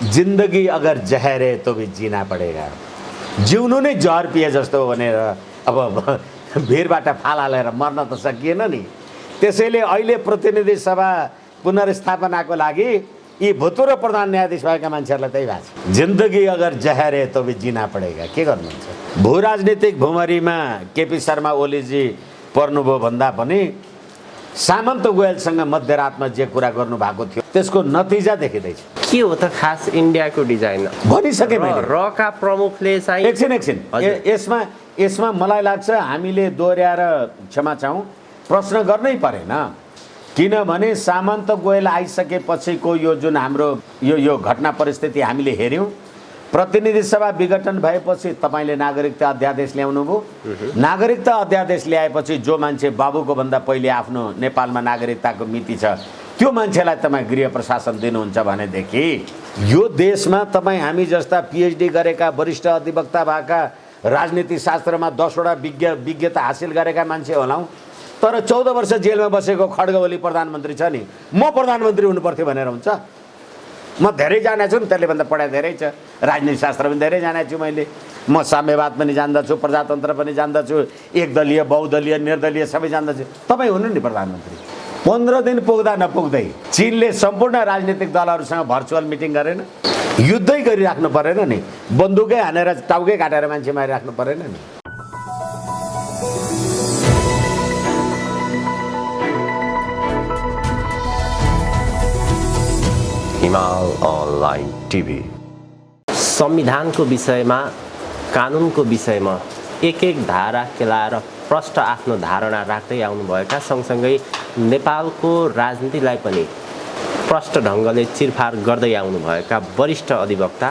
जिन्दगी अगर जहर है तो भी जीना पड़ेगा। जिउनु नै जहर पिए जस्तो भनेर अब भिरबाट फाल हालेर मर्न त सकिएन नि। त्यसैले अहिले प्रतिनिधि सभा पुनर्स्थापनाको लागि यी भूतपूर्व प्रधान न्यायाधीश भएका मान्छेहरूलाई त्यही भएको छ। जिन्दगी अगर जहर है तो भी जीना पड़ेगा। के गर्नुहुन्छ? भू राजनीतिक भुमरीमा केपी शर्मा ओलीजी पर्नुभयो भन्दा पनि सामन्त गोयलसँग मध्यरातमा जे कुरा गर्नुभएको थियो त्यसको नतिजा देखिँदैछ। के हो त खास इन्डियाको डिजाइन भनिसके मैले। रका प्रमुखले चाहिँ एकछिन यसमा मलाई लाग्छ हामीले दोहोऱ्याएर क्षमा चाहौँ प्रश्न गर्नै परेन। किनभने सामन्त गोयल आइसकेपछिको यो जुन हाम्रो यो घटना परिस्थिति हामीले हेऱ्यौँ। प्रतिनिधि सभा विघटन भएपछि तपाईँले नागरिकता अध्यादेश ल्याउनु भयो। नागरिकता अध्यादेश ल्याएपछि जो मान्छे बाबुको भन्दा पहिले आफ्नो नेपालमा नागरिकताको मिति छ त्यो मान्छेलाई तपाईँ गृह प्रशासन दिनुहुन्छ भनेदेखि यो देशमा तपाईँ हामी जस्ता पिएचडी गरेका वरिष्ठ अधिवक्ता भएका राजनीति शास्त्रमा 10वटा विज्ञता हासिल गरेका मान्छे होलाौँ, तर 14 वर्ष जेलमा बसेको खड्ग ओली प्रधानमन्त्री छ नि, म प्रधानमन्त्री हुनुपर्थ्यो भनेर हुन्छ? म धेरै जानेछु नि, त्यसले भन्दा पढाइ धेरै छ, राजनीति शास्त्र पनि धेरै जानेछु मैले। म साम्यवाद पनि जान्दछु, प्रजातन्त्र पनि जान्दछु, एकदलीय बहुदलीय निर्दलीय सबै जान्दछु। तपाईँ हुनु नि प्रधानमन्त्री। 15 दिन पुग्दा नपुग्दै चीनले सम्पूर्ण राजनीतिक दलहरूसँग भर्चुअल मिटिङ गरेन? युद्धै गरिराख्नु परेन नि? बन्दुकै हानेर टाउकै काटेर मान्छे मारिराख्नु परेन नि? हिमाल अनलाइन टिभी संविधानको विषयमा, कानुनको विषयमा एक धारा केलाएर प्रष्ट आफ्नो धारणा राख्दै आउनुभएका सँगसँगै नेपालको राजनीतिलाई पनि प्रष्ट ढङ्गले चिरफार गर्दै आउनुभएका वरिष्ठ अधिवक्ता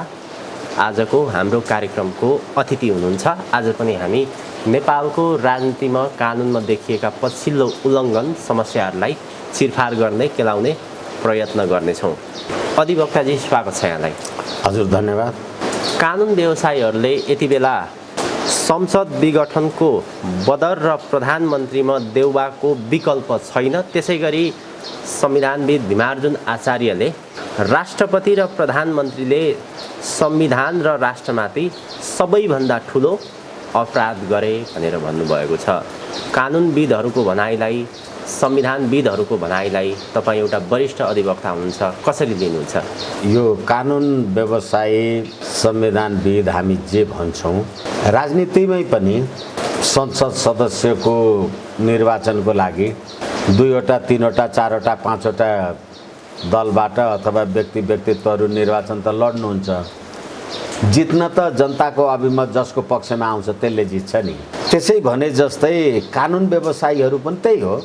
आजको हाम्रो कार्यक्रमको अतिथि हुनुहुन्छ। आज पनि हामी नेपालको राजनीतिमा, कानुनमा देखिएका पछिल्लो उल्लङ्घन समस्याहरूलाई चिरफार गर्ने, केलाउने प्रयत्न गर्नेछौँ। अधिवक्ताजी स्वागत छ यहाँलाई। हजुर धन्यवाद। कानुन व्यवसायीहरूले यति बेला संसद विघटनको बदर र प्रधानमन्त्रीमा देउबाको विकल्प छैन, त्यसै गरी संविधानविद भीमार्जुन आचार्यले राष्ट्रपति र प्रधानमन्त्रीले संविधान र राष्ट्रमाथि सबैभन्दा ठुलो अपराध गरे भनेर भन्नुभएको छ। कानुनविदहरूको भनाइलाई, संविधानविदहरूको भनाइलाई तपाईँ एउटा वरिष्ठ अधिवक्ता हुनुहुन्छ, कसरी लिनुहुन्छ? यो कानुन व्यवसायी, संविधानविद हामी जे भन्छौँ, राजनीतिमै पनि संसद सदस्यको निर्वाचनको लागि 2वटा 3वटा 4वटा 5वटा दलबाट अथवा व्यक्तित्वहरू निर्वाचन त लड्नुहुन्छ। जित्न त जनताको अभिमत जसको पक्षमा आउँछ त्यसले जित्छ नि। त्यसै भने जस्तै कानुन व्यवसायीहरू पनि त्यही हो।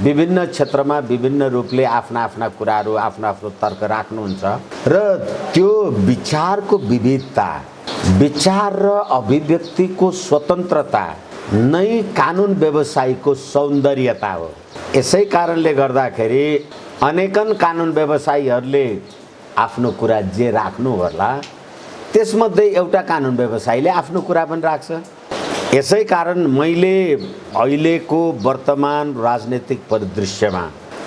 विभिन्न क्षेत्रमा विभिन्न रूपले आफ्ना कुराहरू, आफ्नो तर्क राख्नुहुन्छ र त्यो विचारको विविधता, विचार र अभिव्यक्तिको स्वतन्त्रता नै कानुन व्यवसायीको सौन्दर्यता हो। यसै कारणले गर्दाखेरि अनेकन कानुन व्यवसायीहरूले आफ्नो कुरा जे राख्नु होला त्यसमध्ये एउटा कानुन व्यवसायीले आफ्नो कुरा पनि राख्छ। यसै कारण मैले अहिलेको वर्तमान राजनीतिक परिदृश्यमा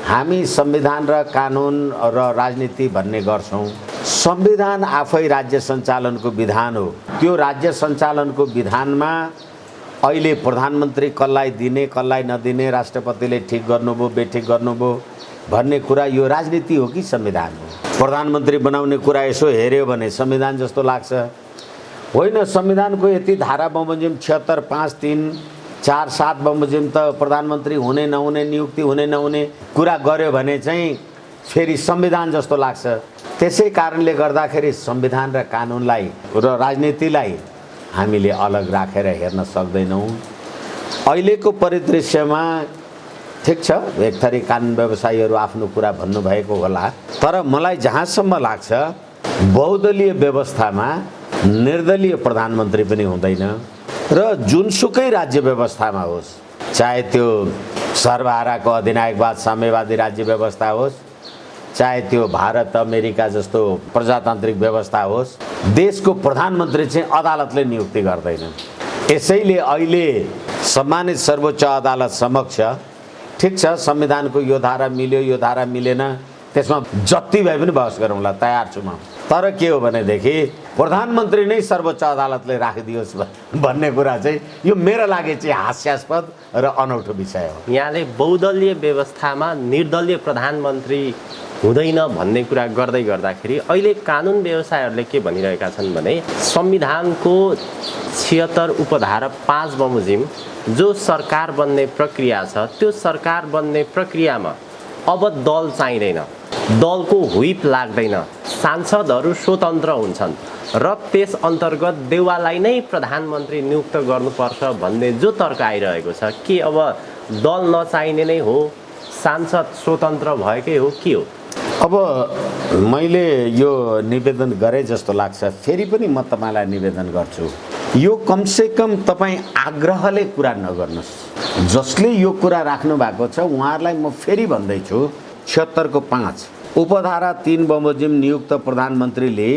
हामी संविधान र कानुन र राजनीति भन्ने गर्छौँ। संविधान आफै राज्य सञ्चालनको विधान हो। त्यो राज्य सञ्चालनको विधानमा अहिले प्रधानमन्त्री कसलाई दिने कसलाई नदिने, राष्ट्रपतिले ठिक गर्नुभयो बेठिक गर्नुभयो भन्ने कुरा यो राजनीति हो कि संविधान हो? प्रधानमन्त्री बनाउने कुरा यसो हेऱ्यो भने संविधान जस्तो लाग्छ? होइन। संविधानको यति धारा बमोजिम 76, 5, 3, 4, 7 बमोजिम त प्रधानमन्त्री हुने नहुने, नियुक्ति हुने नहुने कुरा गर्यो भने चाहिँ फेरि संविधान जस्तो लाग्छ। त्यसै कारणले गर्दाखेरि संविधान र कानुनलाई र राजनीतिलाई हामीले अलग राखेर हेर्न सक्दैनौँ। अहिलेको परिदृश्यमा ठिक छ, एक थरी कानुन व्यवसायीहरू आफ्नो कुरा भन्नुभएको होला, तर मलाई जहाँसम्म लाग्छ बहुदलीय व्यवस्थामा निर्दलीय प्रधानमन्त्री पनि हुँदैन र जुनसुकै राज्य व्यवस्थामा होस्, चाहे त्यो सर्वहाराको अधिनायकवाद साम्यवादी राज्य व्यवस्था होस्, चाहे त्यो भारत अमेरिका जस्तो प्रजातान्त्रिक व्यवस्था होस्, देशको प्रधानमन्त्री चाहिँ अदालतले नियुक्ति गर्दैन। यसैले अहिले सम्मानित सर्वोच्च अदालत समक्ष ठिक छ संविधानको यो धारा मिल्यो यो धारा मिलेन त्यसमा जति भए पनि बहस गरौँला, तयार छु म। तर के हो भनेदेखि प्रधानमन्त्री नै सर्वोच्च अदालतले राखिदियोस् भन्ने कुरा चाहिँ यो मेरो लागि चाहिँ हास्यास्पद र अनौठो विषय हो। यहाँले बहुदलीय व्यवस्थामा निर्दलीय प्रधानमन्त्री हुँदैन भन्ने कुरा गर्दै गर्दाखेरि अहिले कानुन व्यवसायहरूले के भनिरहेका छन् भने संविधानको 76 उपधारा 5 बमोजिम जो सरकार बन्ने प्रक्रिया छ, त्यो सरकार बन्ने प्रक्रियामा अब दल चाहिँदैन, दलको हुइप लाग्दैन, सांसदहरू स्वतन्त्र हुन्छन् र त्यस अन्तर्गत देउवालाई नै प्रधानमन्त्री नियुक्त गर्नुपर्छ भन्ने जो तर्क आइरहेको छ, के अब दल नचाहिने नै हो, सांसद स्वतन्त्र भएकै हो, के हो? अब मैले यो निवेदन गरे जस्तो लाग्छ, फेरि पनि म तपाईँलाई निवेदन गर्छु, यो कमसेकम तपाईँ आग्रहले कुरा नगर्नुहोस्। जसले यो कुरा राख्नु भएको छ उहाँहरूलाई म फेरि भन्दैछु, 76 को 5 उपधारा 3 बमोजिम नियुक्त प्रधानमन्त्रीले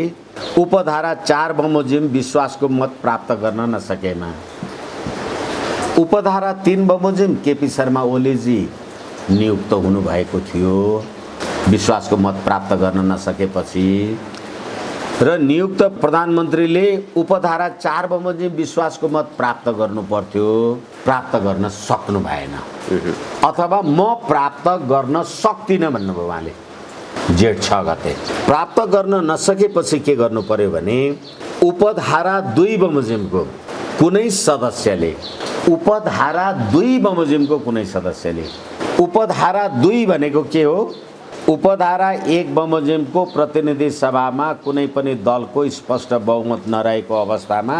उपधारा 4 बमोजिम विश्वासको मत प्राप्त गर्न नसकेमा, उपधारा 3 बमोजिम केपी शर्मा ओलीजी नियुक्त हुनुभएको थियो विश्वासको मत प्राप्त गर्न नसकेपछि, र नियुक्त प्रधानमन्त्रीले उपधारा 4 बमोजिम विश्वासको मत प्राप्त गर्नु पर्थ्यो, प्राप्त गर्न सक्नु भएन, अथवा म प्राप्त गर्न सक्दिनँ भन्नुभयो उहाँले। जेठ 6 गते प्राप्त गर्न नसकेपछि के गर्नु पर्यो भने उपधारा 2 बमोजिमको कुनै सदस्यले, उपधारा 2 बमोजिमको कुनै सदस्यले, उपधारा 2 भनेको के हो? उपधारा 1 बमोजिमको प्रतिनिधि सभामा कुनै पनि दलको स्पष्ट बहुमत नरहेको अवस्थामा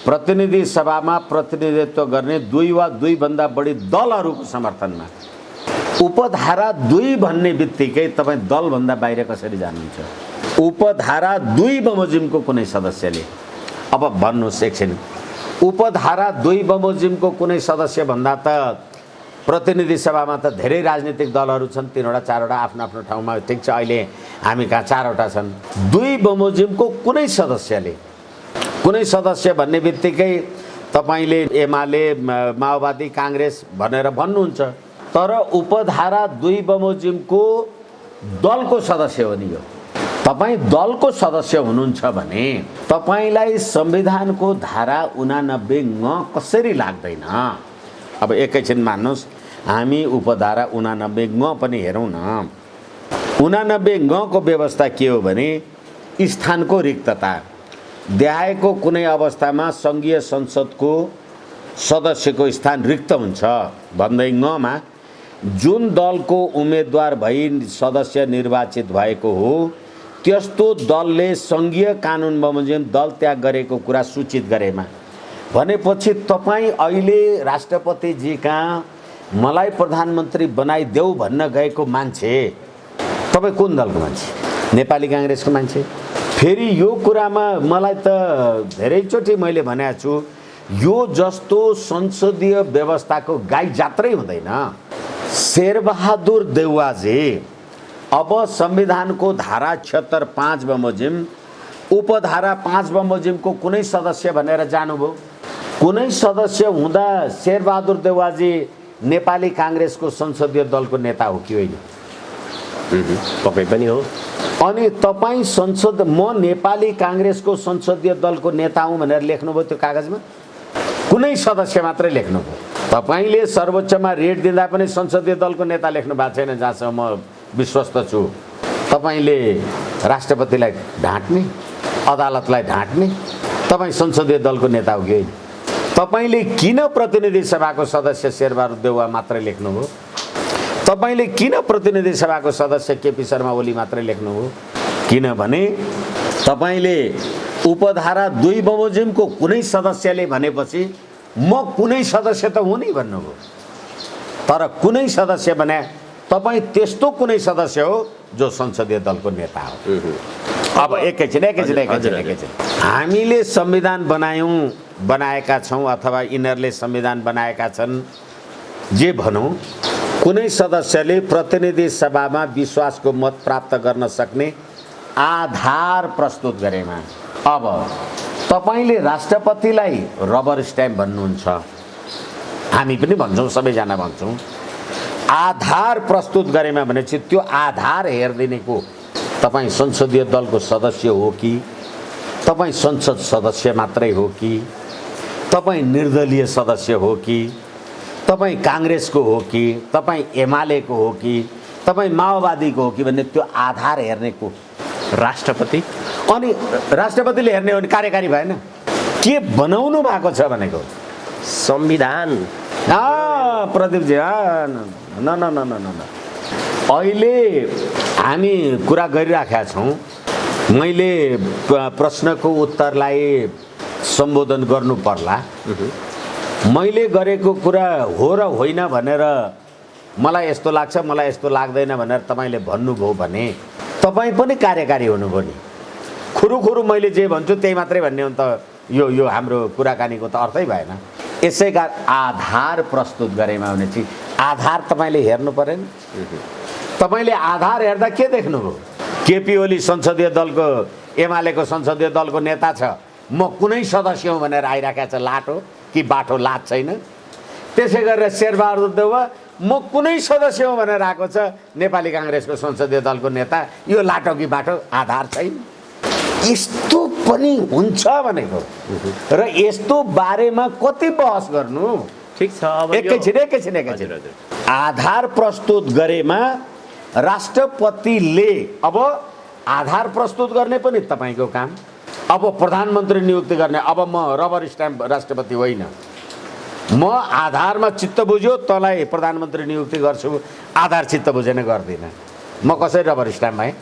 प्रतिनिधि सभामा प्रतिनिधित्व गर्ने 2 वा 2 भन्दा बढी दलहरूको समर्थनमा, उपधारा 2 भन्ने बित्तिकै तपाईँ दलभन्दा बाहिर कसरी जानुहुन्छ? उपधारा 2 बमोजिमको कुनै सदस्यले, अब भन्नुहोस् एकछिन, उपधारा 2 बमोजिमको कुनै सदस्य भन्दा त प्रतिनिधि सभामा त धेरै राजनीतिक दलहरू छन्, 3 वटा 4 वटा आफ्नो आफ्नो ठाउँमा, ठिक छ, अहिले हामी कहाँ 4 वटा छन्। 2 बमोजिमको कुनै सदस्यले, कुनै सदस्य भन्ने बित्तिकै तपाईँले एमाले, माओवादी, काङ्ग्रेस भनेर भन्नुहुन्छ, तर उपधारा 2 बमोजिमको दलको सदस्य हो नि यो। तपाईँ दलको सदस्य हुनुहुन्छ भने तपाईँलाई संविधानको धारा 89 कसरी लाग्दैन? अब एकैछिन मान्नुहोस्, हामी उपधारा 89 पनि हेरौँ न। 89 को व्यवस्था के हो भने स्थानको रिक्तता देखाएको कुनै अवस्थामा सङ्घीय संसदको सदस्यको स्थान रिक्त हुन्छ भन्दै मा जुन दलको उम्मेदवार भई सदस्य निर्वाचित भएको हो त्यस्तो दलले सङ्घीय कानुन बमोजिम दल त्याग गरेको कुरा सूचित गरेमा, भनेपछि तपाईँ अहिले राष्ट्रपतिजी कहाँ मलाई प्रधानमन्त्री बनाइदेऊ भन्न गएको मान्छे तपाईँ कुन दलको मान्छे? नेपाली काङ्ग्रेसको मान्छे। फेरि यो कुरामा मलाई त धेरैचोटि मैले भनेको छु, यो जस्तो संसदीय व्यवस्थाको गाई जात्रै हुँदैन। शेरबहादुर देउवाजी अब संविधानको धारा 76 5 बमोजिम उपधारा 5 बमोजिमको कुनै सदस्य भनेर जानुभयो। कुनै सदस्य हुँदा शेरबहादुर देउवाजी नेपाली काङ्ग्रेसको संसदीय दलको नेता हो कि होइन? पक्कै पनि हो। अनि तपाईँ संसद म नेपाली काङ्ग्रेसको संसदीय दलको नेता हुँ भनेर लेख्नुभयो त्यो कागजमा? कुनै सदस्य मात्रै लेख्नुभयो। तपाईँले सर्वोच्चमा रेड दिँदा पनि संसदीय दलको नेता लेख्नु भएको छैन जहाँसम्म म विश्वस्त छु। तपाईँले राष्ट्रपतिलाई ढाँट्ने, अदालतलाई ढाँट्ने, तपाईँ संसदीय दलको नेता हो कि होइन? तपाईँले किन प्रतिनिधि सभाको सदस्य शेरबहादुर देउवा मात्रै लेख्नुभयो? तपाईँले किन प्रतिनिधि सभाको सदस्य केपी शर्मा ओली मात्रै लेख्नुभयो? किनभने तपाईँले उपधारा 2 बमोजिमको कुनै सदस्यले भनेपछि म कुनै सदस्य त हुँ नि भन्नुभयो। तर कुनै सदस्य भने तपाईँ त्यस्तो कुनै सदस्य हो जो संसदीय दलको नेता हो। अब एकैछिन हामीले संविधान बनाएका छौँ अथवा यिनीहरूले संविधान बनाएका छन्, जे भनौँ कुनै सदस्यले प्रतिनिधि सभामा विश्वासको मत प्राप्त गर्न सक्ने आधार प्रस्तुत गरेमा, अब तपाईले राष्ट्रपतिलाई रबर स्ट्याम्प भन्नुहुन्छ, हामी पनि भन्छौँ, सबैजना भन्छौँ। आधार प्रस्तुत गरेमा भनेपछि त्यो आधार हेरिदिनेको तपाईँ संसदीय दलको सदस्य हो कि, तपाईँ संसद सदस्य मात्रै हो कि, तपाईँ निर्दलीय सदस्य हो कि, तपाईँ काङ्ग्रेसको हो कि, तपाईँ एमालेको हो कि, तपाईँ माओवादीको हो कि भन्ने त्यो आधार हेर्नेको राष्ट्रपति। अनि राष्ट्रपतिले हेर्ने हो भने कार्यकारी भएन। के बनाउनु भएको छ भनेको संविधान। प्रदीपजी न न न न न अहिले हामी कुरा गरिराखेका छौँ। मैले प्रश्नको उत्तरलाई सम्बोधन गर्नु पर्ला। मैले गरेको कुरा हो र होइन भनेर मलाई यस्तो लाग्छ, मलाई यस्तो लाग्दैन भनेर तपाईँले भन्नुभयो भने तपाईँ पनि कार्यकारी हुनुभयो नि। खुरुखुरु मैले जे भन्छु त्यही मात्रै भन्ने हो त यो हाम्रो कुराकानीको त अर्थै भएन। यसैका आधार प्रस्तुत गरेमा भने चाहिँ आधार तपाईँले हेर्नु परेन। तपाईँले आधार हेर्दा के देख्नुभयो? केपी ओली संसदीय दलको एमालेको संसदीय दलको नेता छ, म कुनै सदस्य हुँ भनेर आइराखेको छ। लाटो कि बाटो लाज छैन। त्यसै गरेर शेरबहादुर देउवा म कुनै सदस्य हुँ भनेर आएको छ, नेपाली काङ्ग्रेसको संसदीय दलको नेता। यो लाटो कि बाटो आधार छैन। यस्तो पनि हुन्छ भनेको र यस्तो बारेमा कति बहस गर्नु? ठिक छ, अब एकैछिन आधार प्रस्तुत गरेमा राष्ट्रपतिले अब आधार प्रस्तुत गर्ने पनि तपाईँको काम। अब प्रधानमन्त्री नियुक्ति गर्ने, अब म रबर स्ट्याम्प राष्ट्रपति होइन, म आधारमा चित्त बुझ्यो तँलाई प्रधानमन्त्री नियुक्ति गर्छु, आधार चित्त बुझेन गर्दिनँ। म कसरी रबर स्ट्याम्प भएँ?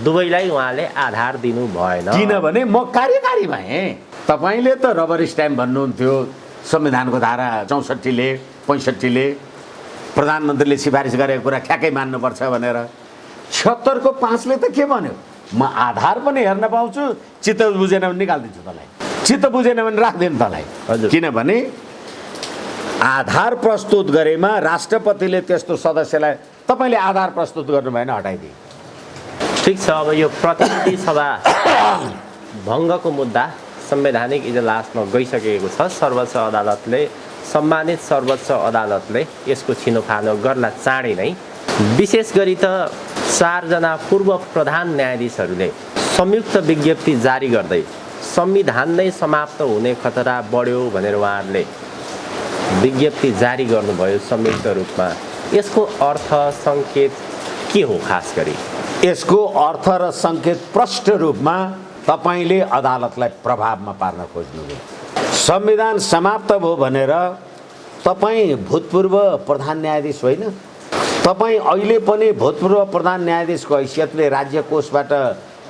दुवैलाई उहाँले आधार दिनु भएन, किनभने म कार्यकारी भएँ। तपाईँले त रबर स्ट्याम्प भन्नुहुन्थ्यो संविधानको धारा 64ले 65ले प्रधानमन्त्रीले सिफारिस गरेको कुरा ठ्याक्कै मान्नुपर्छ भनेर। 76 को 5 ले त के भन्यो? म आधार पनि हेर्न पाउँछु, चित्त बुझेन भने निकालिदिन्छु तँलाई, चित्त बुझेन भने राख्दिनँ तँलाई। किनभने आधार प्रस्तुत गरेमा राष्ट्रपतिले त्यस्तो सदस्यलाई तपाईँले आधार प्रस्तुत गर्नु भएन, हटाइदिए। ठिक छ, अब यो प्रतिनिधि सभा भङ्गको मुद्दा संवैधानिक इजलासमा गइसकेको छ। सर्वोच्च अदालतले, सम्मानित सर्वोच्च अदालतले यसको छिनोफानो गर्ला चाँडै नै। विशेष गरी त 4 जना पूर्व प्रधान न्यायाधीशहरूले संयुक्त विज्ञप्ति जारी गर्दै संविधान नै समाप्त हुने खतरा बढ्यो भनेर उहाँहरूले विज्ञप्ति जारी गर्नुभयो संयुक्त रूपमा। यसको अर्थ सङ्केत के हो? खास गरी यसको अर्थ र सङ्केत प्रष्ट रूपमा तपाईँले अदालतलाई प्रभावमा पार्न खोज्नुभयो। संविधान समाप्त भयो भनेर तपाईँ भूतपूर्व प्रधान न्यायाधीश होइन, तपाईँ अहिले पनि भूतपूर्व प्रधान न्यायाधीशको हैसियतले राज्य कोषबाट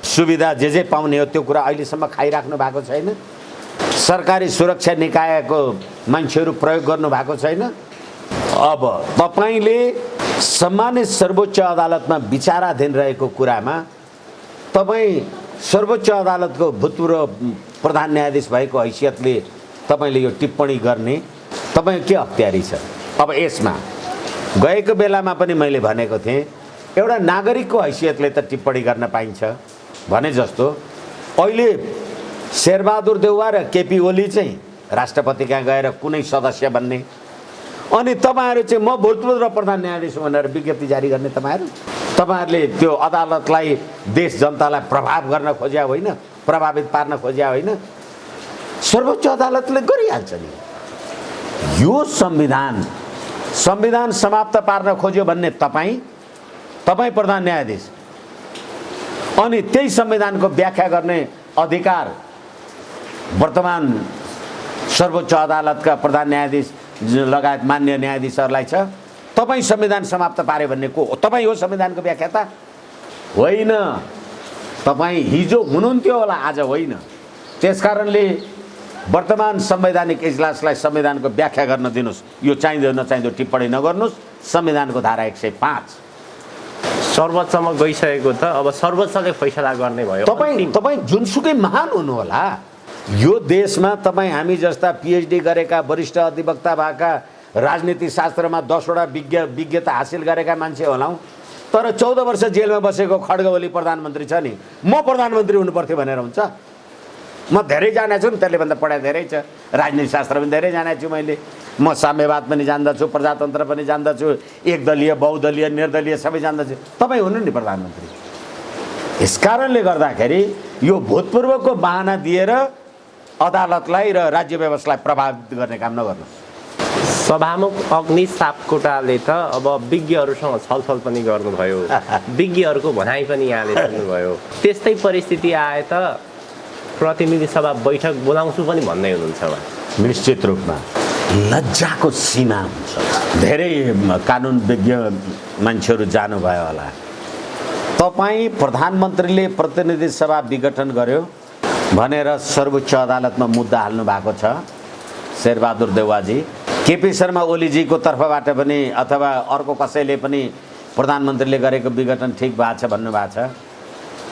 सुविधा जे पाउने हो त्यो कुरा अहिलेसम्म खाइराख्नु भएको छैन। सरकारी सुरक्षा निकायको मान्छेहरू प्रयोग गर्नु भएको छैन। अब तपाईँले सम्मानित सर्वोच्च अदालतमा विचाराधीन रहेको कुरामा तपाईँ सर्वोच्च अदालतको भूतपूर्व प्रधान न्यायाधीश भएको हैसियतले तपाईँले यो टिप्पणी गर्ने तपाईँ के अख्तियारी छ? अब यसमा गएको बेलामा पनि मैले भनेको थिएँ, एउटा नागरिकको हैसियतले त टिप्पणी गर्न पाइन्छ भने जस्तो अहिले शेरबहादुर देउवा र केपी ओली चाहिँ राष्ट्रपति कहाँ गएर कुनै सदस्य बन्ने, अनि तपाईँहरू चाहिँ म भूतपूर्व प्रधान न्यायाधीश भनेर विज्ञप्ति जारी गर्ने। तपाईँहरूले त्यो अदालतलाई, देश जनतालाई प्रभाव गर्न खोज्या होइन, प्रभावित पार्न खोज्या होइन। सर्वोच्च अदालतले गरिहाल्छ नि। यो संविधान समाप्त पार्न खोज्यो भन्ने तपाईँ प्रधान न्यायाधीश, अनि त्यही संविधानको व्याख्या गर्ने अधिकार वर्तमान सर्वोच्च अदालतका प्रधान न्यायाधीश लगायत मान्य न्यायाधीशहरूलाई छ। तपाईँ संविधान समाप्त पार्यो भन्ने को? तपाईँ हो संविधानको व्याख्याता होइन। तपाईँ हिजो हुनुहुन्थ्यो होला, आज होइन। त्यसकारणले वर्तमान संवैधानिक इजलासलाई संविधानको व्याख्या गर्न दिनुहोस्। यो चाहिँदो नचाहिँदो टिप्पणी नगर्नुहोस्। संविधानको धारा 105 सर्वोच्चमा गइसकेको त अब सर्वोच्चले फैसला गर्ने भयो। तपाईँ जुनसुकै महान हुनुहोला, यो देशमा तपाईँ हामी जस्ता पिएचडी गरेका वरिष्ठ अधिवक्ता भएका, राजनीति शास्त्रमा 10 वटा विज्ञता हासिल गरेका मान्छे होलाौँ, तर 14 वर्ष जेलमा बसेको खड्ग ओली प्रधानमन्त्री छ नि, म प्रधानमन्त्री हुनुपर्थ्यो भनेर हुन्छ? म धेरै जानेको छु नि, त्यसले भन्दा पढाइ धेरै छ, राजनीति शास्त्र पनि धेरै जानेको छु मैले। म साम्यवाद पनि जान्दछु, प्रजातन्त्र पनि जान्दछु, एकदलीय, बहुदलीय, निर्दलीय सबै जान्दछु। तपाईँ हुनु नि प्रधानमन्त्री। यसकारणले गर्दाखेरि यो भूतपूर्वको बहाना दिएर अदालतलाई र राज्य व्यवस्थालाई प्रभावित गर्ने काम नगर्नु। सभामुख अग्नि सापकोटाले त अब विज्ञहरूसँग छलफल पनि गर्नुभयो, विज्ञहरूको भनाइ पनि यहाँले सुन्नुभयो। त्यस्तै परिस्थिति आए त प्रतिनिधि सभा बैठक बोलाउँछु पनि भन्दै हुनुहुन्छ उहाँ। निश्चित रूपमा लज्जाको सीमा हुन्छ। धेरै कानुन विज्ञ मान्छेहरू जानुभयो होला। तपाईँ प्रधानमन्त्रीले प्रतिनिधि सभा विघटन गर्यो भनेर सर्वोच्च अदालतमा मुद्दा हाल्नु भएको छ शेरबहादुर देउवाजी। केपी शर्मा ओलीजीको तर्फबाट पनि अथवा अर्को कसैले पनि प्रधानमन्त्रीले गरेको विघटन ठिक भएको छ भन्नुभएको छ।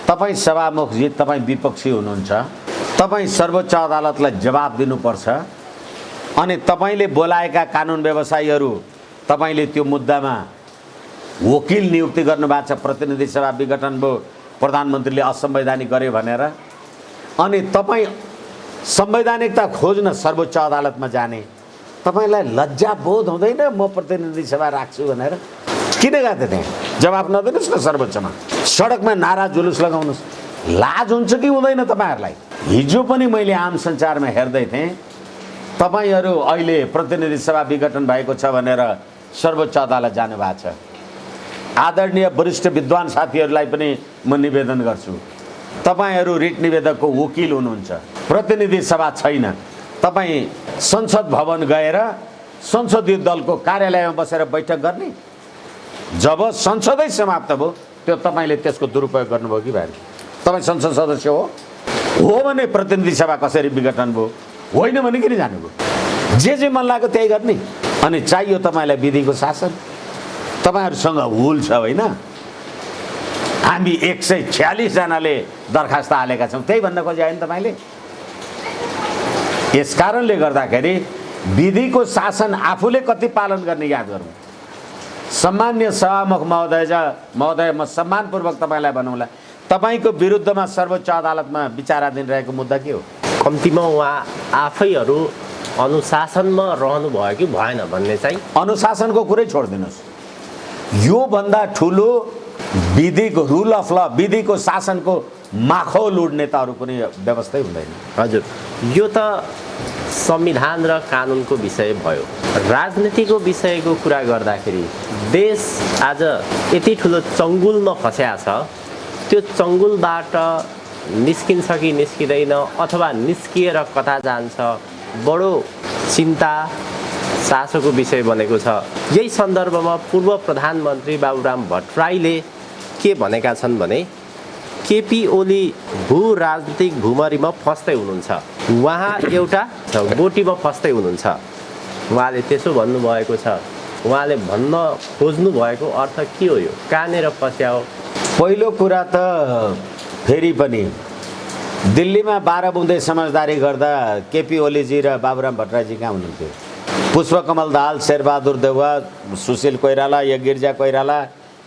तपाईँ सभामुखजी, तपाईँ विपक्षी हुनुहुन्छ, तपाईँ सर्वोच्च अदालतलाई जवाब दिनुपर्छ। अनि तपाईँले बोलाएका कानुन व्यवसायीहरू, तपाईँले त्यो मुद्दामा वकिल नियुक्ति गर्नुभएको छ, प्रतिनिधि सभा विघटन भयो, प्रधानमन्त्रीले असंवैधानिक गर्यो भनेर। अनि तपाईँ संवैधानिकता खोज्न सर्वोच्च अदालतमा जाने, तपाईँलाई लज्जा बोध हुँदैन म प्रतिनिधि सभा राख्छु भनेर? किन गएको त्यहाँ? जवाफ नदिनुहोस् न सर्वोच्चमा। सडकमा नारा जुलुस लगाउनुहोस्। लाज हुन्छ कि हुँदैन तपाईँहरूलाई? हिजो पनि मैले आम सञ्चारमा हेर्दै थिएँ, तपाईँहरू अहिले प्रतिनिधि सभा विघटन भएको छ भनेर सर्वोच्च अदालत जानुभएको छ। आदरणीय वरिष्ठ विद्वान साथीहरूलाई पनि म निवेदन गर्छु, तपाईँहरू रिट निवेदकको वकिल हुनुहुन्छ, प्रतिनिधि सभा छैन। तपाईँ संसद भवन गएर संसदीय दलको कार्यालयमा बसेर बैठक गर्ने? जब संसदै समाप्त भयो त्यो तपाईँले त्यसको दुरुपयोग गर्नुभयो कि भएन? तपाईँ संसद सदस्य हो भने प्रतिनिधि सभा कसरी विघटन भयो, होइन भने किन जानुभयो? जे मन लाग्यो त्यही गर्ने। अनि चाहियो तपाईँलाई विधिको शासन। तपाईँहरूसँग हुल छ होइन? हामी 146 जनाले दरखास्त हालेका छौँ, त्यही भन्न खोजे होइन तपाईँले? यसकारणले गर्दाखेरि विधिको शासन आफूले कति पालन गर्ने याद गरौँ। सम्मान्य सभामुख महोदय, म सम्मानपूर्वक तपाईँलाई भनौँला, तपाईँको विरुद्धमा सर्वोच्च अदालतमा विचाराधीन रहेको मुद्दा के हो? कम्तीमा उहाँ आफैहरू अनुशासनमा रहनु भयो कि भएन भन्ने चाहिँ। अनुशासनको कुरै छोडिदिनुहोस्। योभन्दा ठुलो विधिको रुल अफ ल, विधिको शासनको माखौल उड्ने त अरू कुनै व्यवस्थै हुँदैन। हजुर, यो त संविधान र कानुनको विषय भयो। राजनीतिको विषयको कुरा गर्दाखेरि देश आज यति ठुलो चङ्गुलमा फस्या छ, त्यो चङ्गुलबाट निस्किन्छ कि निस्किँदैन अथवा निस्किएर कता जान्छ, बडो चिन्ता चासोको विषय बनेको छ। यही सन्दर्भमा पूर्व प्रधानमन्त्री बाबुराम भट्टराईले के भनेका छन् भने केपी ओली भू राजनीतिक भूमरीमा फस्दै हुनुहुन्छ, उहाँ एउटा गोटीमा फस्दै हुनुहुन्छ। उहाँले त्यसो भन्नुभएको छ। उहाँले भन्न खोज्नु भएको अर्थ के हो? यो कहाँनिर फस्या हो? पहिलो कुरा त फेरि पनि दिल्लीमा 12 बुँदे समझदारी गर्दा केपी ओलीजी र बाबुराम भट्टराईजी कहाँ हुनुहुन्थ्यो? पुष्पकमल दाहाल, शेरबहादुर देउवा, सुशील कोइराला या गिरिजा कोइराला,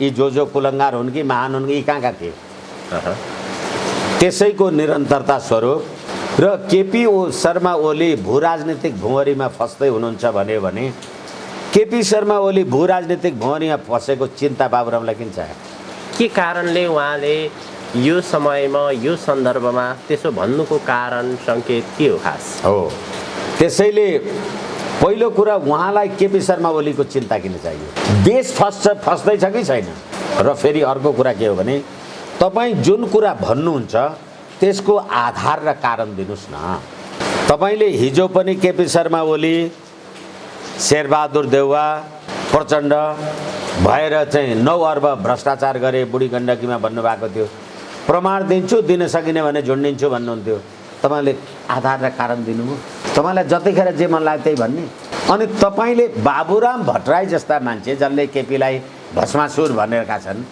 यी जो कुलङ्गार हुन् कि महान हुन् कि यी कहाँ थिए? त्यसैको निरन्तरता स्वरूप र केपी शर्मा ओली भू राजनीतिक भुँवरीमा फस्दै हुनुहुन्छ भन्यो भने केपी शर्मा ओली भू राजनीतिक भुँवरीमा फसेको चिन्ता बाबुरामलाई किन छ? के कारणले उहाँले यो समयमा यो सन्दर्भमा त्यसो भन्नुको कारण सङ्केत के हो खास? हो, त्यसैले पहिलो कुरा उहाँलाई केपी शर्मा ओलीको चिन्ता किन चाहियो? देश फस्दैछ कि छैन? र फेरि अर्को कुरा के हो भने तपाईँ जुन कुरा भन्नुहुन्छ त्यसको आधार र कारण दिनुहोस् न। तपाईँले हिजो पनि केपी शर्मा ओली, शेरबहादुर देउवा, प्रचण्ड भएर चाहिँ 9 अर्ब भ्रष्टाचार गरे बुढी गण्डकीमा भन्नुभएको थियो। प्रमाण दिन्छु, दिन सकिने भने झुन्डिन्छु भन्नुहुन्थ्यो। तपाईँले आधार र कारण दिनुभयो? तपाईँलाई जतिखेर जे मन लाग्यो त्यही भन्ने? अनि तपाईँले बाबुराम भट्टराई जस्ता मान्छे जसले केपीलाई भस्मासुर भनेका छन्,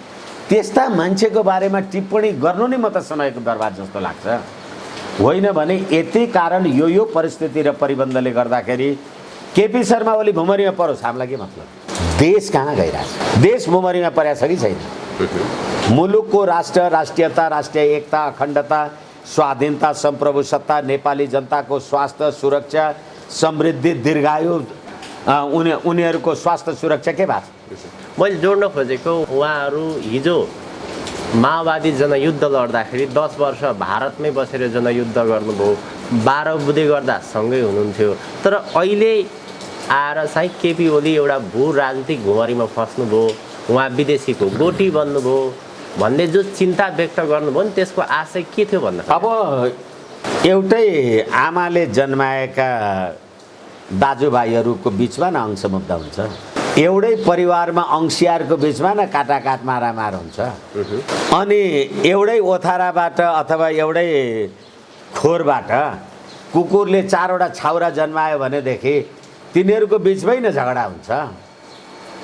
त्यस्ता मान्छेको बारेमा टिप्पणी गर्नु नै म त समयको बर्बाद जस्तो लाग्छ। होइन भने यति कारण यो परिस्थिति र परिबन्धले गर्दाखेरि केपी शर्मा ओली भुमरीमा परोस्, हामीलाई के मतलब? देश कहाँ गइरहेछ? देश भुमरीमा परेको छ कि छैन? मुलुकको राष्ट्र, राष्ट्रियता, राष्ट्रिय एकता, अखण्डता, स्वाधीनता, सम्प्रभुसत्ता, नेपाली जनताको स्वास्थ्य, सुरक्षा, समृद्धि, दीर्घायु उनीहरूको स्वास्थ्य सुरक्षा के भएको छ? मैले जोड्न खोजेको उहाँहरू हिजो माओवादी जनयुद्ध लड्दाखेरि 10 वर्ष भारतमै बसेर जनयुद्ध गर्नुभयो, 12 बुँदे गर्दा सँगै हुनुहुन्थ्यो। तर अहिले आएर चाहिँ केपी ओली एउटा भू राजनीतिक घुमरीमा फस्नुभयो, उहाँ विदेशीको गोटी बन्नुभयो भन्ने जो चिन्ता व्यक्त गर्नुभयो नि, त्यसको आशय के थियो भन्दा? अब एउटै आमाले जन्माएका दाजुभाइहरूको बिचमा न अंश मुद्दा हुन्छ, एउटै परिवारमा अंशियारको बिचमा न काटाकाट मारामार हुन्छ। अनि एउटै ओथाराबाट अथवा एउटै खोरबाट कुकुरले 4वटा छाउरा जन्मायो भनेदेखि तिनीहरूको बिचमै न झगडा हुन्छ।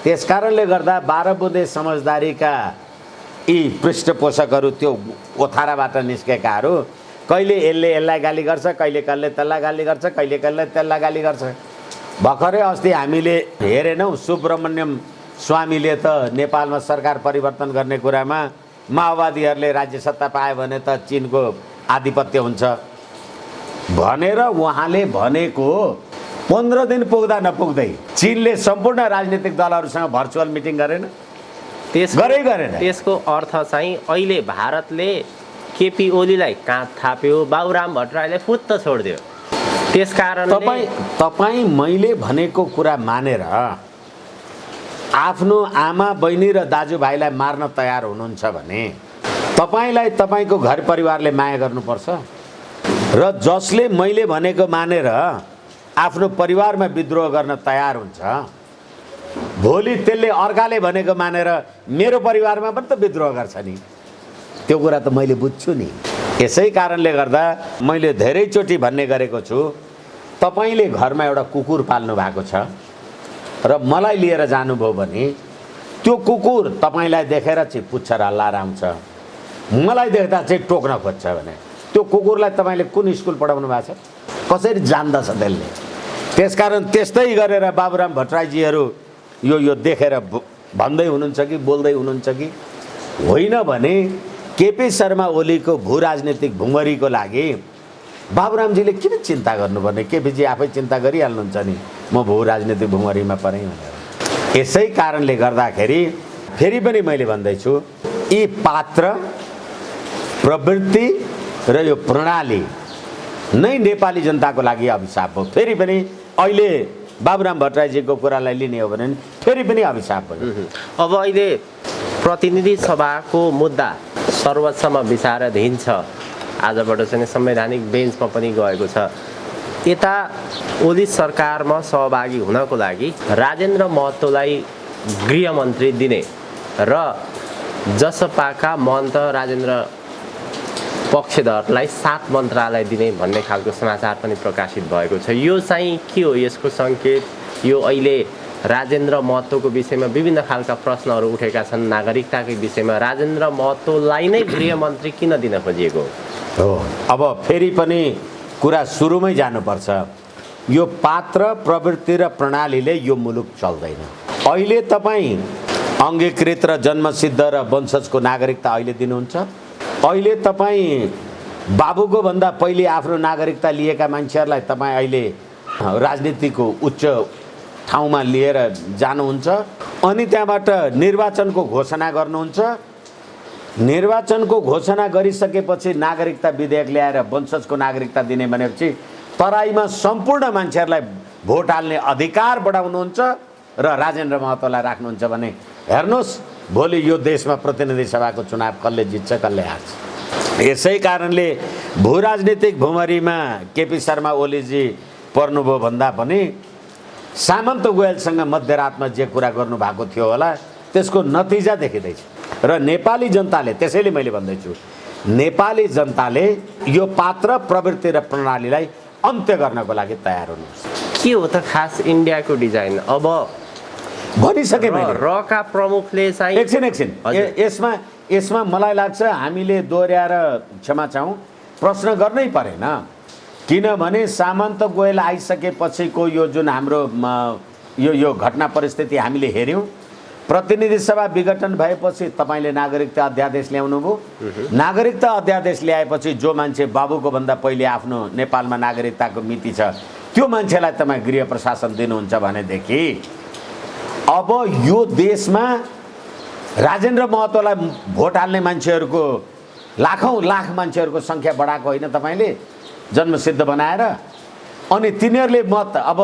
त्यसकारणले गर्दा 12 बुँदे समझदारीका यी पृष्ठपोषकहरू, त्यो ओथाराबाट निस्केकाहरू कहिले यसलाई गाली गर्छ, कहिले कसले त्यसलाई गाली गर्छ, कहिले कसले त्यसलाई गाली गर्छ। भर्खरै अस्ति हामीले हेरेनौँ, सुब्रमण्यम स्वामीले त नेपालमा सरकार परिवर्तन गर्ने कुरामा माओवादीहरूले राज्य सत्ता पायो भने त चिनको आधिपत्य हुन्छ भनेर उहाँले भनेको 15 दिन पुग्दा नपुग्दै चिनले सम्पूर्ण राजनीतिक दलहरूसँग भर्चुअल मिटिङ गरेन, गरेन। त्यसको अर्थ चाहिँ अहिले भारतले केपी ओलीलाई काँध थाप्यो, बाबुराम भट्टराईलाई फुत्त छोडिदियो। त्यसकारण तपाईँ मैले भनेको कुरा मानेर आफ्नो आमा बहिनी र दाजुभाइलाई मार्न तयार हुनुहुन्छ भने तपाईँलाई तपाईँको घर परिवारले माया गर्नुपर्छ। र जसले मैले भनेको मानेर आफ्नो परिवारमा विद्रोह गर्न तयार हुन्छ, भोलि त्यसले अर्काले भनेको मानेर मेरो परिवारमा पनि त विद्रोह गर्छ नि। त्यो कुरा त मैले बुझ्छु नि। यसै कारणले गर्दा मैले धेरैचोटि भन्ने गरेको छु, तपाईँले घरमा एउटा कुकुर पाल्नु भएको छ र मलाई लिएर जानुभयो भने त्यो कुकुर तपाईँलाई देखेर चाहिँ पुच्छर हल्लाएर आउँछ, मलाई देख्दा चाहिँ टोक्न खोज्छ भने त्यो कुकुरलाई तपाईँले कुन स्कुल पढाउनु भएको छ? कसरी जान्दछ त्यसले? त्यसकारण त्यस्तै गरेर बाबुराम भट्टराईजीहरू यो देखेर भन्दै हुनुहुन्छ कि बोल्दै हुनुहुन्छ कि होइन भने केपी शर्मा ओलीको भू राजनीतिक भुमरीको लागि बाबुरामजीले किन चिन्ता गर्नुपर्ने? केपीजी आफै चिन्ता गरिहाल्नुहुन्छ नि, म भू राजनीतिक भुमरीमा परेँ भनेर। यसै कारणले गर्दाखेरि फेरि पनि मैले भन्दैछु, यी पात्र, प्रवृत्ति र यो प्रणाली नै नेपाली जनताको लागि अभिशाप हो। फेरि पनि अहिले बाबुराम भट्टराईजीको कुरालाई लिने हो भने फेरि पनि अभिशाप हो। अब अहिले प्रतिनिधि सभाको मुद्दा सर्वोच्चमा विचाराधीन छ, आजबाट चाहिँ संवैधानिक बेन्चमा पनि गएको छ। यता ओली सरकारमा सहभागी हुनको लागि राजेन्द्र महतोलाई गृहमन्त्री दिने र जसपाका महन्त राजेन्द्र पक्षधरलाई 7 मन्त्रालय दिने भन्ने खालको समाचार पनि प्रकाशित भएको छ। यो चाहिँ के हो? यसको सङ्केत यो अहिले राजेन्द्र महतोको विषयमा विभिन्न खालका प्रश्नहरू उठेका छन्। नागरिकताकै विषयमा राजेन्द्र महतोलाई नै गृहमन्त्री किन दिन खोजिएको हो? अब फेरि पनि कुरा सुरुमै जानुपर्छ। यो पात्र, प्रवृत्ति र प्रणालीले यो मुलुक चल्दैन। अहिले तपाईँ अङ्गीकृत र जन्मसिद्ध र वंशजको नागरिकता अहिले दिनुहुन्छ। अहिले तपाईँ बाबुको भन्दा पहिले आफ्नो नागरिकता लिएका मान्छेहरूलाई तपाईँ अहिले राजनीतिको उच्च ठाउँमा लिएर जानुहुन्छ। अनि त्यहाँबाट निर्वाचनको घोषणा गर्नुहुन्छ। निर्वाचनको घोषणा गरिसकेपछि नागरिकता विधेयक ल्याएर वंशजको नागरिकता दिने भनेपछि तराईमा सम्पूर्ण मान्छेहरूलाई भोट हाल्ने अधिकार बढाउनुहुन्छ र राजेन्द्र महतोलाई राख्नुहुन्छ भने हेर्नुहोस् भोलि यो देशमा प्रतिनिधि सभाको चुनाव कसले जित्छ कसले हार्छ। यसै कारणले भू राजनीतिक भुमरीमा केपी शर्मा ओलीजी पर्नुभयो भन्दा पनि सामन्त गोयलसँग मध्यरातमा जे कुरा गर्नुभएको थियो होला त्यसको नतिजा देखिँदैछ। र नेपाली जनताले, त्यसैले मैले भन्दैछु, नेपाली जनताले यो पात्र, प्रवृत्ति र प्रणालीलाई अन्त्य गर्नको लागि तयार हुनुहुन्छ। के हो त खास इन्डियाको डिजाइन? अब भनिसके मैले। रका प्रमुखले चाहिँ एकछिन यसमा मलाई लाग्छ हामीले दोहोऱ्याएर क्षमा चाहौँ, प्रश्न गर्नै परेन। किनभने सामन्त गोयल आइसकेपछिको यो जुन हाम्रो यो घटना परिस्थिति हामीले हेऱ्यौँ। प्रतिनिधि सभा विघटन भएपछि तपाईँले नागरिकता अध्यादेश ल्याउनु भयो। नागरिकता अध्यादेश ल्याएपछि जो मान्छे बाबुको भन्दा पहिले आफ्नो नेपालमा नागरिकताको मिति छ त्यो मान्छेलाई तपाईँ गृह प्रशासन दिनुहुन्छ भनेदेखि अब यो देशमा राजेन्द्र महतोलाई भोट हाल्ने मान्छेहरूको लाखौँ लाख मान्छेहरूको सङ्ख्या बढाएको होइन तपाईँले जन्मसिद्ध बनाएर। अनि तिनीहरूले मत अब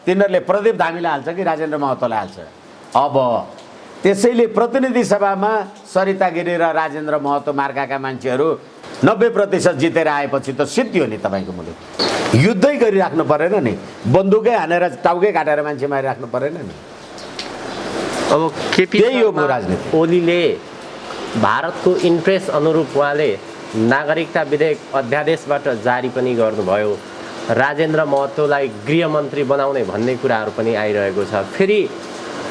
तिनीहरूले प्रदीप धामीलाई हाल्छ कि राजेन्द्र महतोलाई हाल्छ। अब त्यसैले प्रतिनिधि सभामा सरिता गिरी र राजेन्द्र महतो मार्काका मान्छेहरू 90% जितेर आएपछि त सिद्धियो नि तपाईँको मुलुक। युद्धै गरिराख्नु परेन नि, बन्दुकै हानेर टाउकै काटेर मान्छे मारिराख्नु परेन नि। अब केपी त्यही हो राजनीति। ओलीले भारतको इन्ट्रेस्ट अनुरूप उहाँले नागरिकता विधेयक अध्यादेशबाट जारी पनि गर्नुभयो। राजेन्द्र महतोलाई गृहमन्त्री बनाउने भन्ने कुराहरू पनि आइरहेको छ। फेरि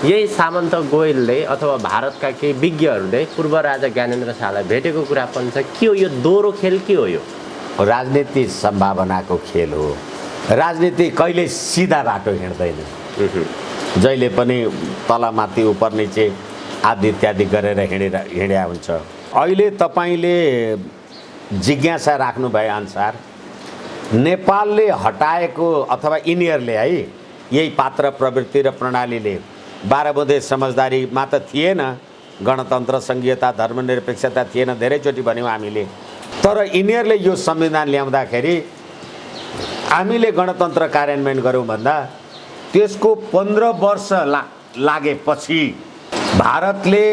यही सामन्त गोयलले अथवा भारतका केही विज्ञहरूले पूर्व राजा ज्ञानेन्द्र शाहलाई भेटेको कुरा पनि छ। के हो यो दोहोरो खेल, के हो यो? राजनीति सम्भावनाको खेल हो। राजनीति कहिले सिधा बाटो हिँड्दैन, जहिले पनि तलमाथि उपर निचे आदि इत्यादि गरेर हिँड्या हुन्छ। अहिले तपाईँले जिज्ञासा राख्नु भए अनुसार नेपालले हटाएको अथवा यिनीहरूले है यही पात्र प्रवृत्ति र प्रणालीले 12 बुँदे समझदारीमा त थिएन, गणतन्त्र संघीयता धर्मनिरपेक्षता थिएन, धेरैचोटि भन्यौँ हामीले। तर यिनीहरूले यो संविधान ल्याउँदाखेरि हामीले गणतन्त्र कार्यान्वयन गऱ्यौँ भन्दा त्यसको 15 वर्ष लागेपछि भारतले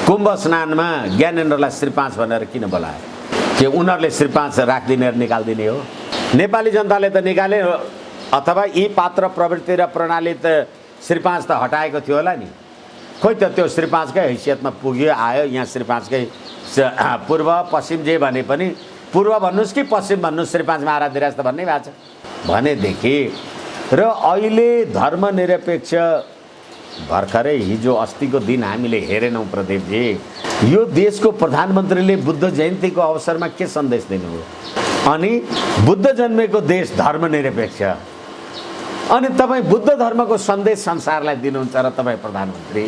कुम्भ स्नानमा ज्ञानेन्द्रलाई श्री 5 भनेर किन बोलायो? के उनीहरूले श्री 5 राखिदिने र निकालिदिने हो? नेपाली जनताले त निकाले, अथवा यी पात्र प्रवृत्ति र प्रणाली त श्री 5 त हटाएको थियो होला नि। खोइ त त्यो श्री 5 कै हैसियतमा पुग्यो आयो। यहाँ श्री 5 कै पूर्व पश्चिम जे भने पनि पूर्व भन्नुहोस् कि पश्चिम भन्नुहोस्, श्री 5 मा आराधिराज त भन्नै भएको छ भनेदेखि। र अहिले धर्मनिरपेक्ष भर्खरै हिजो अस्तिको दिन हामीले हेरेनौँ प्रदीपजी, यो देशको प्रधानमन्त्रीले बुद्ध जयन्तीको अवसरमा के सन्देश दिनुभयो? अनि बुद्ध जन्मेको देश धर्मनिरपेक्ष, अनि तपाईँ बुद्ध धर्मको सन्देश संसारलाई दिनुहुन्छ र तपाईँ प्रधानमन्त्री।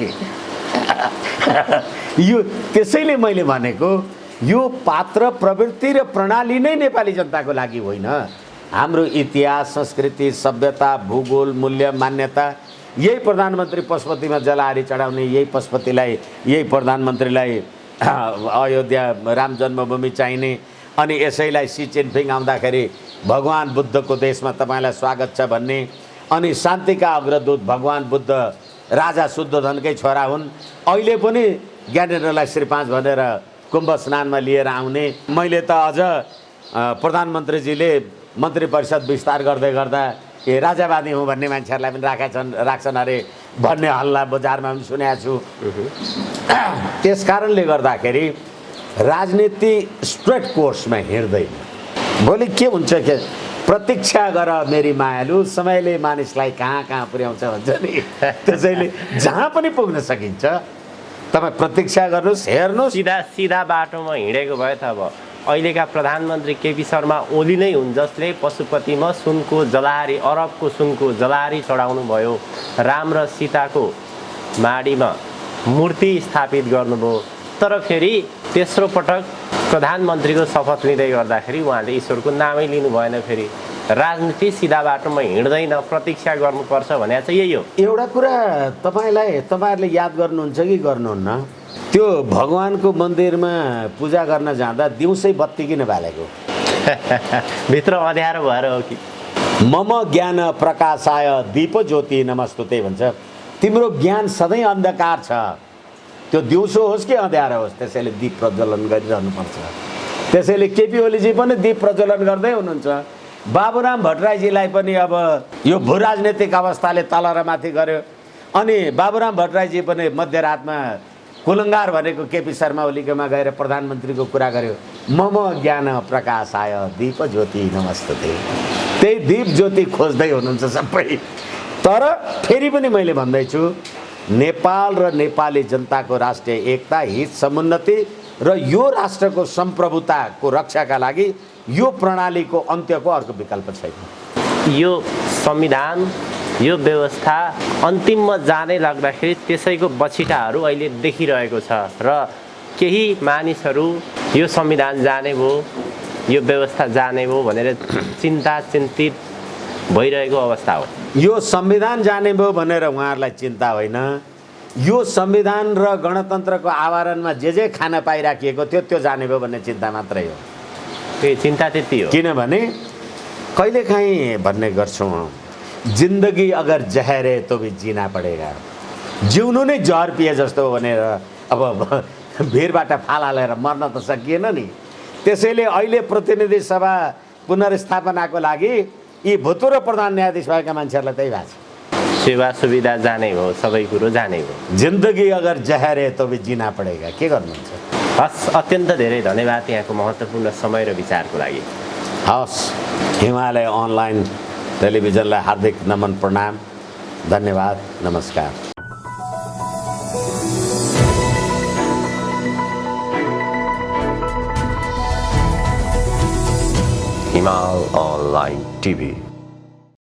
यो त्यसैले मैले भनेको यो पात्र प्रवृत्ति र प्रणाली नै नेपाली जनताको लागि होइन। हाम्रो इतिहास, संस्कृति, सभ्यता, भूगोल, मूल्य, मान्यता यही प्रधानमन्त्री पशुपतिमा जलाहारी चढाउने, यही पशुपतिलाई, यही प्रधानमन्त्रीलाई अयोध्या राम जन्मभूमि चाहिने, अनि यसैलाई सी जिनपिङ आउँदाखेरि भगवान बुद्धको देशमा तपाईँलाई स्वागत छ भन्ने, अनि शान्तिका अग्रदूत भगवान बुद्ध राजा शुद्धोधनकै छोरा हुन्, अहिले पनि ज्ञानेन्द्रलाई श्री 5 भनेर कुम्भ स्नानमा लिएर आउने। मैले त अझ प्रधानमन्त्रीजीले मन्त्री परिषद विस्तार गर्दै गर्दा ए राजावादी हुँ भन्ने मान्छेहरूलाई पनि राख्छन् अरे भन्ने हल्ला बजारमा पनि सुनेको छु। त्यस कारणले गर्दाखेरि राजनीति स्ट्रेट कोर्समा हिँड्दैन। भोलि के हुन्छ के प्रतीक्षा गर मेरी मायालु, समयले मानिसलाई कहाँ कहाँ पुर्याउँछ भन्छ नि। त्यसैले जहाँ पनि पुग्न सकिन्छ, तपाईँ प्रतीक्षा गर्नुहोस्, हेर्नुहोस्। सिधा बाटोमा हिँडेको भए त अब अहिलेका प्रधानमन्त्री केपी शर्मा ओली नै हुन्, जसले पशुपतिमा सुनको जलाहारी, अरबको सुनको जलाहारी चढाउनु भयो, राम र सीताको माडीमा मूर्ति स्थापित गर्नुभयो। तर फेरि तेस्रो पटक प्रधानमन्त्रीको शपथ लिँदै गर्दाखेरि उहाँले ईश्वरको नामै लिनु भएन। फेरि राजनीति सिधा बाटोमा हिँड्दैन, प्रतीक्षा गर्नुपर्छ भने चाहिँ यही हो। एउटा कुरा तपाईँहरूले याद गर्नुहुन्छ कि गर्नुहुन्न? त्यो भगवानको मन्दिरमा पूजा गर्न जाँदा दिउँसै बत्ती किन बालेको? भित्र अँध्यारो भएर हो कि? मम ज्ञान प्रकाशाय दीप ज्योति नमस्तुते भन्छ। तिम्रो ज्ञान सधैँ अन्धकार छ, त्यो दिउँसो होस् कि अँध्यारो होस्, त्यसैले दीप प्रज्वलन गरिरहनुपर्छ। त्यसैले केपी ओलीजी पनि दीप प्रज्वलन गर्दै हुनुहुन्छ। बाबुराम भट्टराईजीलाई पनि अब यो भू राजनीतिक अवस्थाले तल र माथि गर्यो। अनि बाबुराम भट्टराईजी पनि मध्यरातमा कुलङ्गार भनेको केपी शर्मा ओलीकोमा गएर प्रधानमन्त्रीको कुरा गर्यो। मम ज्ञान प्रकाशाय दीप ज्योति नमस्तुते। त्यही दीप ज्योति खोज्दै हुनुहुन्छ सबै। तर फेरि पनि मैले भन्दैछु, नेपाल र नेपाली जनताको राष्ट्रिय एकता, हित, समुन्नति र यो राष्ट्रको सम्प्रभुताको रक्षाका लागि यो प्रणालीको अन्त्यको अर्को विकल्प छैन। यो संविधान, यो व्यवस्था अन्तिममा जाँदै लाग्दाखेरि त्यसैको बछिटाहरू अहिले देखिरहेको छ र केही मानिसहरू यो संविधान जाने भयो, यो व्यवस्था जाने भयो भनेर चिन्तित भइरहेको अवस्था हो। यो संविधान जाने भयो भनेर उहाँहरूलाई चिन्ता होइन, यो संविधान र गणतन्त्रको आवरणमा जे खान पाइराखिएको थियो त्यो जाने भयो भन्ने चिन्ता मात्रै हो। त्यो चिन्ता त्यति हो। किनभने कहिलेकाहीँ भन्ने गर्छौँ, जिन्दगी अगर जहर है तो भी जीना पड़ेगा। जिउनु नै जहर पिए जस्तो हो भनेर अब भिरबाट फाल हालेर मर्न त सकिएन नि। त्यसैले अहिले प्रतिनिधि सभा पुनर्स्थापनाको लागि यी भूतपूर्व प्रधान न्यायाधीश भएका मान्छेहरूलाई त्यही भएको छ। सेवा सुविधा जाने हो, सबै कुरो जाने हो। जिन्दगी अगर जहर है तो भी जीना पड़ेगा। के गर्नुहुन्छ? हस्, अत्यन्त धेरै धन्यवाद यहाँको महत्त्वपूर्ण समय र विचारको लागि। हस्, हिमालय अनलाइन टेलिभिजनलाई हार्दिक नमन प्रणाम, धन्यवाद, नमस्कार। हिमाल अनलाइन टिभी।